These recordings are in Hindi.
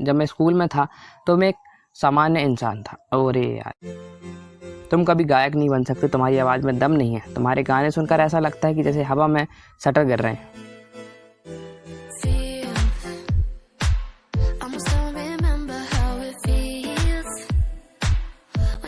जब मैं स्कूल में था तो मैं एक सामान्य इंसान था। अरे यार, तुम कभी गायक नहीं बन सकते, तुम्हारी आवाज़ में दम नहीं है। तुम्हारे गाने सुनकर ऐसा लगता है कि जैसे हवा में शटर गिर रहे हैं।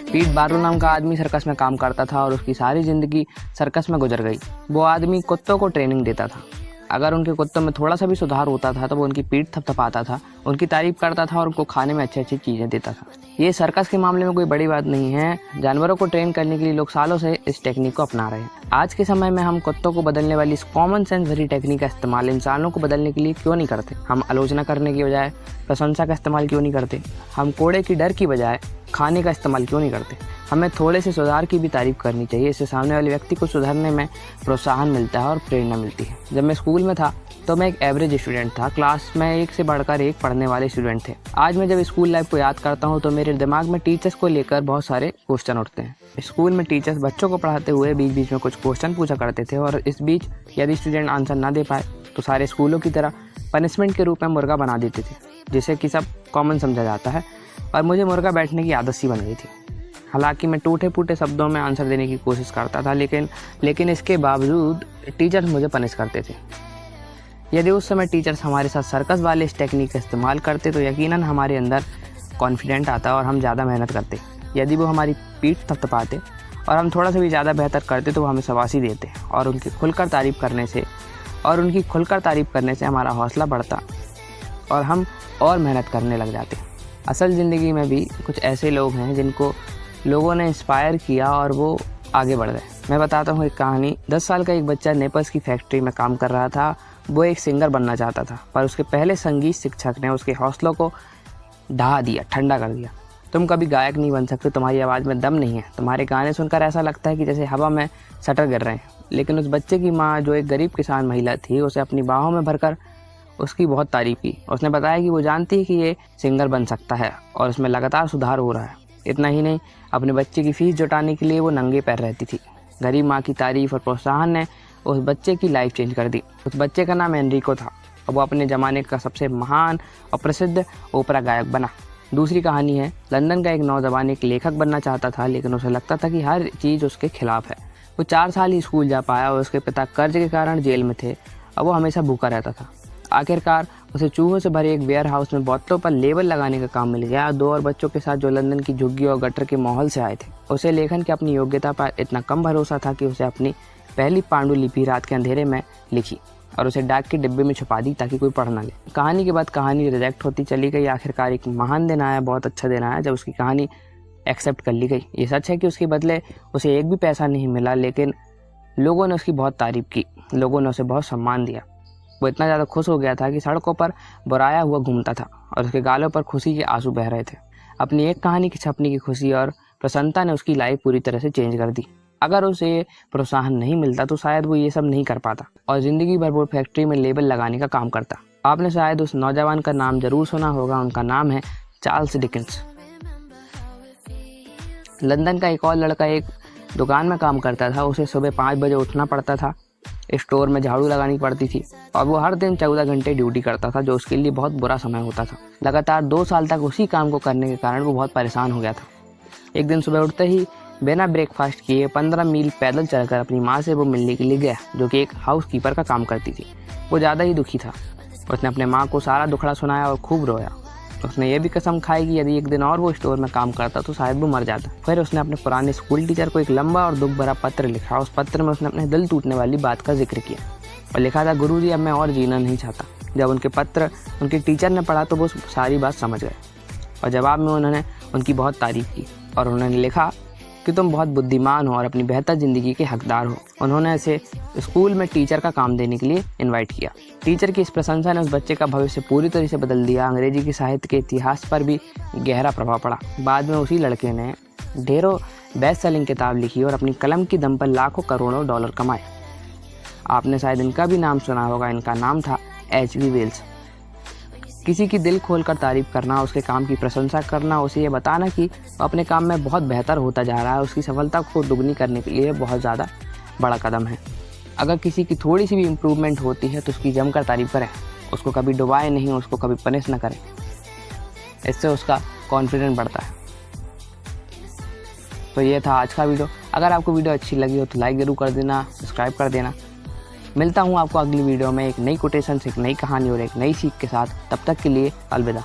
पीट बारू नाम का आदमी सर्कस में काम करता था और उसकी सारी जिंदगी सर्कस में गुजर गई। वो आदमी कुत्तों को ट्रेनिंग देता था। अगर उनके कुत्तों में थोड़ा सा भी सुधार होता था तो वो उनकी पीठ थपथपाता था, उनकी तारीफ करता था और उनको खाने में अच्छी अच्छी चीज़ें देता था। ये सर्कस के मामले में कोई बड़ी बात नहीं है। जानवरों को ट्रेन करने के लिए लोग सालों से इस टेक्निक को अपना रहे हैं। आज के समय में हम कुत्तों को बदलने वाली इस कॉमन सेंस भरी टेक्निक का इस्तेमाल इंसानों को बदलने के लिए क्यों नहीं करते? हम आलोचना करने की बजाय प्रशंसा का इस्तेमाल क्यों नहीं करते? हम कोड़े की डर की बजाय खाने का इस्तेमाल क्यों नहीं करते? हमें थोड़े से सुधार की भी तारीफ करनी चाहिए। इससे सामने वाले व्यक्ति को सुधरने में प्रोत्साहन मिलता है और प्रेरणा मिलती है। जब मैं स्कूल में था तो मैं एक एवरेज स्टूडेंट था। क्लास में एक से बढ़कर एक पढ़ने वाले स्टूडेंट थे। आज मैं जब स्कूल लाइफ को याद करता हूँ तो मेरे दिमाग में टीचर्स को लेकर बहुत सारे क्वेश्चन उठते हैं। स्कूल में टीचर्स बच्चों को पढ़ाते हुए बीच बीच में कुछ क्वेश्चन पूछा करते थे और इस बीच यदि स्टूडेंट आंसर ना दे पाए तो सारे स्कूलों की तरह पनिशमेंट के रूप में मुर्गा बना देते थे, जिसे कि सब कॉमन समझा जाता है। और मुझे मुर्गा बैठने की आदत सी बन गई थी। हालांकि मैं टूटे फूटे शब्दों में आंसर देने की कोशिश करता था, लेकिन इसके बावजूद टीचर्स मुझे पनिश करते थे। यदि उस समय टीचर्स हमारे साथ सर्कस वाले इस टेक्निक का इस्तेमाल करते तो यकीनन हमारे अंदर कॉन्फिडेंट आता और हम ज़्यादा मेहनत करते। यदि वो हमारी पीठ थपथपाते और हम थोड़ा सा भी ज़्यादा बेहतर करते तो वो हमें शाबाशी देते और उनकी खुलकर तारीफ़ करने से हमारा हौसला बढ़ता और हम और मेहनत करने लग जाते। असल ज़िंदगी में भी कुछ ऐसे लोग हैं जिनको लोगों ने इंस्पायर किया और वो आगे बढ़ गए। मैं बताता हूँ एक कहानी। 10 साल का एक बच्चा नेपर्स की फैक्ट्री में काम कर रहा था। वो एक सिंगर बनना चाहता था, पर उसके पहले संगीत शिक्षक ने उसके हौसलों को ढहा दिया, ठंडा कर दिया। तुम कभी गायक नहीं बन सकते, तुम्हारी आवाज़ में दम नहीं है। तुम्हारे गाने सुनकर ऐसा लगता है कि जैसे हवा में शटर गिर रहे हैं। लेकिन उस बच्चे की माँ, जो एक गरीब किसान महिला थी, उसे अपनी बाहों में भरकर उसकी बहुत तारीफ़ की। उसने बताया कि वो जानती है कि ये सिंगर बन सकता है और उसमें लगातार सुधार हो रहा है। इतना ही नहीं, अपने बच्चे की फ़ीस जुटाने के लिए वो नंगे पैर रहती थी। गरीब माँ की तारीफ़ और प्रोत्साहन ने उस बच्चे की लाइफ चेंज कर दी। उस बच्चे का नाम एनरिको था और वो अपने ज़माने का सबसे महान और प्रसिद्ध ओपेरा गायक बना। दूसरी कहानी है, लंदन का एक नौजवान एक लेखक बनना चाहता था, लेकिन उसे लगता था कि हर चीज़ उसके खिलाफ है। वो 4 साल ही स्कूल जा पाया और उसके पिता कर्ज के कारण जेल में थे और वो हमेशा भूखा रहता था। आखिरकार उसे चूहों से भरे एक वेयर हाउस में बोतलों पर लेबल लगाने का काम मिल गया, 2 और बच्चों के साथ जो लंदन की झुग्गी और गटर के माहौल से आए थे। उसे लेखन की अपनी योग्यता पर इतना कम भरोसा था कि उसे अपनी पहली पांडुलिपि रात के अंधेरे में लिखी और उसे डाक के डिब्बे में छुपा दी ताकि कोई पढ़ ना ले। कहानी के बाद कहानी रिजेक्ट होती चली गई। आखिरकार एक महान दिन आया, बहुत अच्छा दिन आया, जब उसकी कहानी एक्सेप्ट कर ली गई। ये सच है कि उसके बदले उसे एक भी पैसा नहीं मिला, लेकिन लोगों ने उसकी बहुत तारीफ की, लोगों ने उसे बहुत सम्मान दिया। वो इतना ज़्यादा खुश हो गया था कि सड़कों पर बुराया हुआ घूमता था और उसके गालों पर खुशी के आंसू बह रहे थे। अपनी एक कहानी की छपने की खुशी और प्रसन्नता ने उसकी लाइफ पूरी तरह से चेंज कर दी। अगर उसे प्रोत्साहन नहीं मिलता तो शायद वो ये सब नहीं कर पाता और ज़िंदगी भर वो फैक्ट्री में लेबल लगाने का काम करता। आपने शायद उस नौजवान का नाम ज़रूर सुना होगा। उनका नाम है चार्ल्स डिकेंस। लंदन का एक और लड़का एक दुकान में काम करता था। उसे सुबह 5 बजे उठना पड़ता था, स्टोर में झाड़ू लगानी पड़ती थी और वो हर दिन 14 घंटे ड्यूटी करता था, जो उसके लिए बहुत बुरा समय होता था। लगातार 2 साल तक उसी काम को करने के कारण वो बहुत परेशान हो गया था। एक दिन सुबह उठते ही बिना ब्रेकफास्ट किए 15 मील पैदल चलकर अपनी माँ से वो मिलने के लिए गया, जो कि एक हाउस कीपर का काम करती थी। वो ज़्यादा ही दुखी था। उसने अपने माँ को सारा दुखड़ा सुनाया और खूब रोया। उसने ये भी कसम खाई कि यदि एक दिन और वो स्टोर में काम करता तो शायद वो मर जाता। फिर उसने अपने पुराने स्कूल टीचर को एक लंबा और दुख भरा पत्र लिखा। उस पत्र में उसने अपने दिल टूटने वाली बात का जिक्र किया और लिखा था, गुरुजी, अब मैं और जीना नहीं चाहता। जब उनके पत्र उनके टीचर ने पढ़ा तो वो सारी बात समझ गए और जवाब में उन्होंने उनकी बहुत तारीफ की और उन्होंने लिखा कि तुम बहुत बुद्धिमान हो और अपनी बेहतर ज़िंदगी के हकदार हो। उन्होंने इसे स्कूल में टीचर का काम देने के लिए इनवाइट किया। टीचर की इस प्रशंसा ने उस बच्चे का भविष्य पूरी तरह से बदल दिया। अंग्रेजी के साहित्य के इतिहास पर भी गहरा प्रभाव पड़ा। बाद में उसी लड़के ने ढेरों बेस्ट सेलिंग किताब लिखी और अपनी कलम की दम पर लाखों करोड़ों डॉलर कमाए। आपने शायद इनका भी नाम सुना होगा। इनका नाम था H.G. वेल्स। किसी की दिल खोलकर तारीफ करना, उसके काम की प्रशंसा करना, उसे ये बताना कि अपने काम में बहुत बेहतर होता जा रहा है, उसकी सफलता को दुगनी करने के लिए बहुत ज़्यादा बड़ा कदम है। अगर किसी की थोड़ी सी भी इम्प्रूवमेंट होती है तो उसकी जमकर तारीफ करें, उसको कभी डुबाए नहीं, उसको कभी पनिश न करें। इससे उसका कॉन्फिडेंस बढ़ता है। तो ये था आज का वीडियो। अगर आपको वीडियो अच्छी लगी हो तो लाइक ज़रूर कर देना, सब्सक्राइब कर देना। मिलता हूँ आपको अगली वीडियो में एक नई कोटेशन से, एक नई कहानी और एक नई सीख के साथ। तब तक के लिए अलविदा।